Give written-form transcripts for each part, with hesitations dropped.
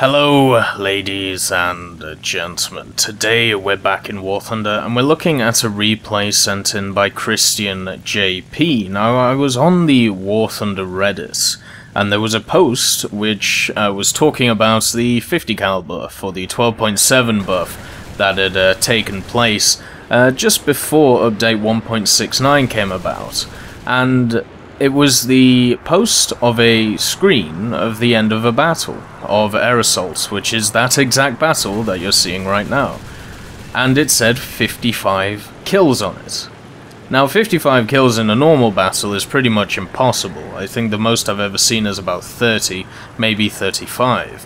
Hello ladies and gentlemen, today we're back in War Thunder and we're looking at a replay sent in by Christian JP. Now I was on the War Thunder Reddit and there was a post which was talking about the 50 cal buff or the 12.7 buff that had taken place just before update 1.69 came about, and it was the post of a screen of the end of a battle of Air Assault, which is that exact battle that you're seeing right now. And it said 55 kills on it. Now 55 kills in a normal battle is pretty much impossible. I think the most I've ever seen is about 30, maybe 35.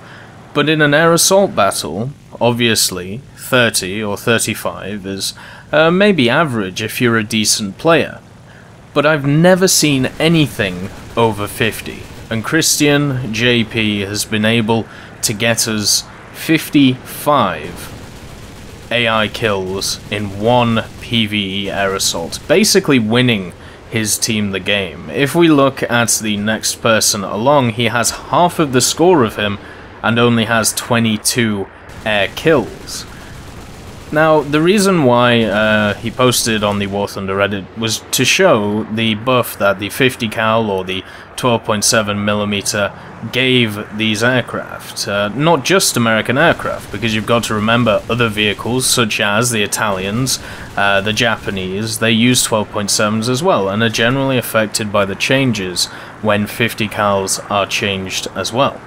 But in an Air Assault battle, obviously 30 or 35 is maybe average if you're a decent player. But I've never seen anything over 50, and Christian JP has been able to get us 55 AI kills in one PvE Air Assault, basically winning his team the game. If we look at the next person along, he has half of the score of him and only has 22 air kills. Now, the reason why he posted on the War Thunder Reddit was to show the buff that the 50 cal or the 12.7mm gave these aircraft. Not just American aircraft, because you've got to remember other vehicles such as the Italians, the Japanese, they use 12.7s as well and are generally affected by the changes when 50 cals are changed as well.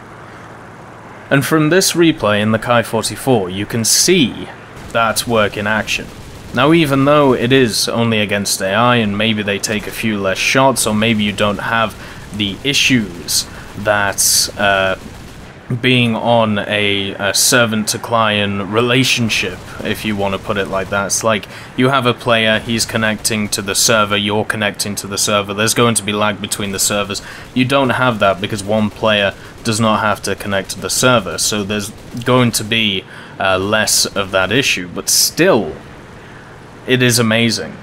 And from this replay in the Kai 44, you can see that work in action. Now, even though it is only against AI and maybe they take a few less shots, or maybe you don't have the issues that being on a servant to client relationship, if you want to put it like that. It's like you have a player, he's connecting to the server, you're connecting to the server, there's going to be lag between the servers. You don't have that because one player does not have to connect to the server, so there's going to be less of that issue, but still, it is amazing.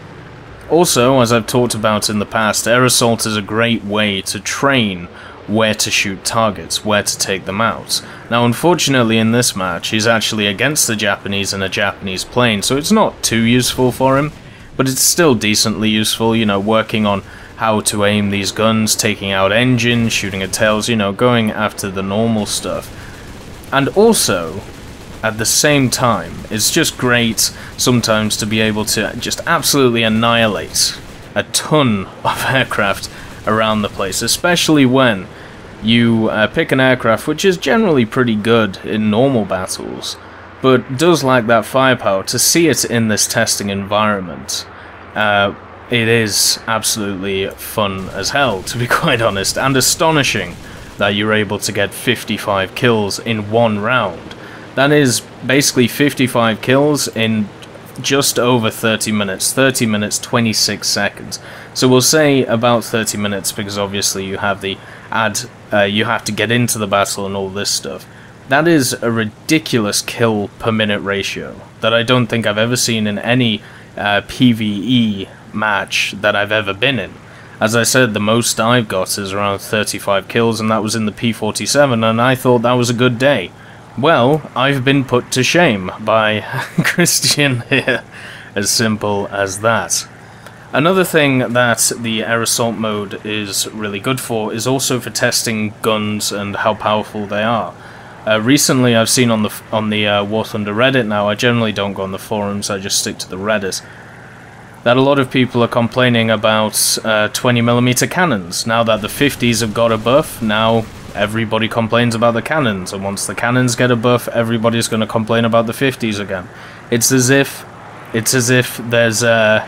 Also, as I've talked about in the past, Air Assault is a great way to train where to shoot targets, where to take them out. Now, unfortunately in this match, he's actually against the Japanese in a Japanese plane, so it's not too useful for him, but it's still decently useful, you know, working on how to aim these guns, taking out engines, shooting at tails, you know, going after the normal stuff. And also, at the same time, it's just great sometimes to be able to just absolutely annihilate a ton of aircraft around the place, especially when you pick an aircraft which is generally pretty good in normal battles, but does lack that firepower. To see it in this testing environment, it is absolutely fun as hell, to be quite honest, and astonishing that you're able to get 55 kills in one round. That is basically 55 kills in just over 30 minutes, 26 seconds. So we'll say about 30 minutes because obviously you have the you have to get into the battle and all this stuff. That is a ridiculous kill per minute ratio that I don't think I've ever seen in any PvE match that I've ever been in. As I said, the most I've got is around 35 kills, and that was in the P47, and I thought that was a good day. Well, I've been put to shame by Christian here, as simple as that. Another thing that the Air Assault mode is really good for is also for testing guns and how powerful they are. Recently I've seen on the War Thunder Reddit, now I generally don't go on the forums, I just stick to the Reddit, that a lot of people are complaining about 20mm cannons. Now that the 50s have got a buff, now everybody complains about the cannons, and once the cannons get a buff, everybody's going to complain about the 50s again. It's as if there's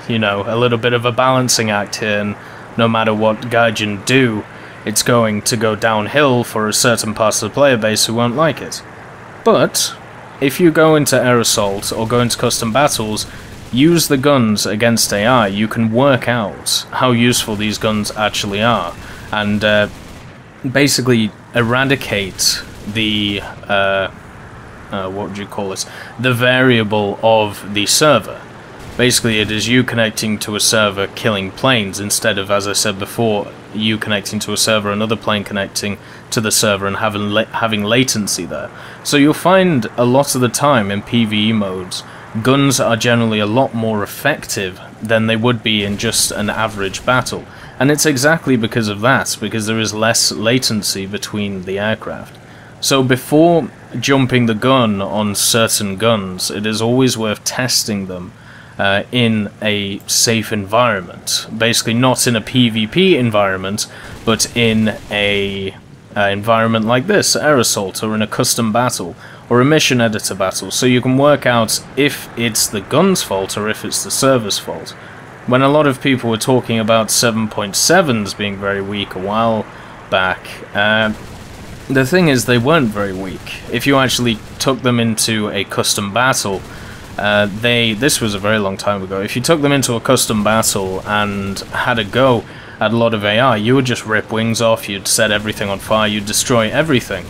you know, a little bit of a balancing act here, and no matter what Gaijin do, it's going to go downhill for a certain part of the player base who won't like it. But if you go into Air Assault or go into custom battles, use the guns against AI, you can work out how useful these guns actually are, and basically eradicate the what would you call it? The variable of the server. Basically, it is you connecting to a server killing planes instead of, as I said before, you connecting to a server, another plane connecting to the server and having latency there. So you'll find a lot of the time in PvE modes, guns are generally a lot more effective than they would be in just an average battle. And it's exactly because of that, because there is less latency between the aircraft. So before jumping the gun on certain guns, it is always worth testing them in a safe environment. Basically not in a PvP environment, but in a environment like this, Air Assault, or in a custom battle, or a mission editor battle, so you can work out if it's the gun's fault or if it's the server's fault. When a lot of people were talking about 7.7s being very weak a while back, the thing is they weren't very weak. If you actually took them into a custom battle, this was a very long time ago, if you took them into a custom battle and had a go at a lot of AI, you would just rip wings off, you'd set everything on fire, you'd destroy everything.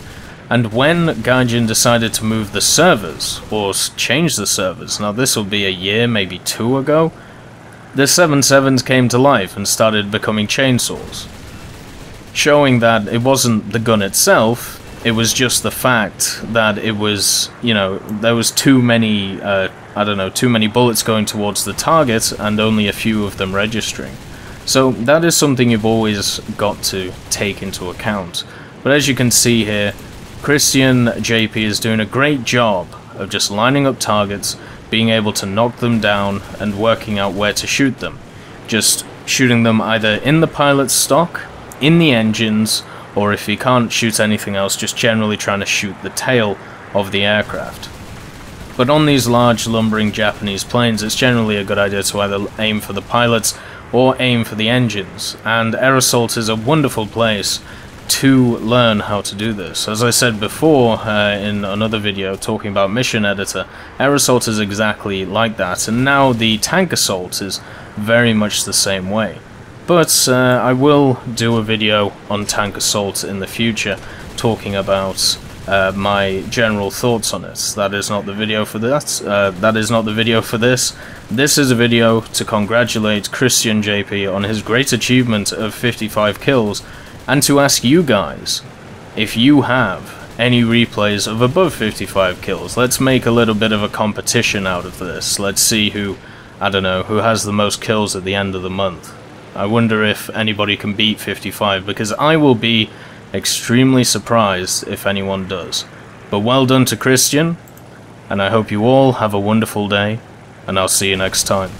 And when Gaijin decided to move the servers, or change the servers, now this will be a year, maybe 2 ago, the 7.7s came to life and started becoming chainsaws, showing that it wasn't the gun itself, it was just the fact that it was, you know, there was too many, too many bullets going towards the target and only a few of them registering. So that is something you've always got to take into account. But as you can see here, Christian JP is doing a great job of just lining up targets, being able to knock them down and working out where to shoot them. Just shooting them either in the pilot's stock, in the engines, or if he can't shoot anything else, just generally trying to shoot the tail of the aircraft. But on these large lumbering Japanese planes, it's generally a good idea to either aim for the pilots or aim for the engines, and Air Assault is a wonderful place to learn how to do this. As I said before in another video talking about Mission Editor, Air Assault is exactly like that, and now the Tank Assault is very much the same way. But I will do a video on Tank Assault in the future, talking about my general thoughts on it. That is not the video for that. That is not the video for this. This is a video to congratulate Christian JP on his great achievement of 55 kills, and to ask you guys if you have any replays of above 55 kills. Let's make a little bit of a competition out of this. Let's see who, I don't know, who has the most kills at the end of the month. I wonder if anybody can beat 55, because I will be extremely surprised if anyone does. But well done to Christian, and I hope you all have a wonderful day, and I'll see you next time.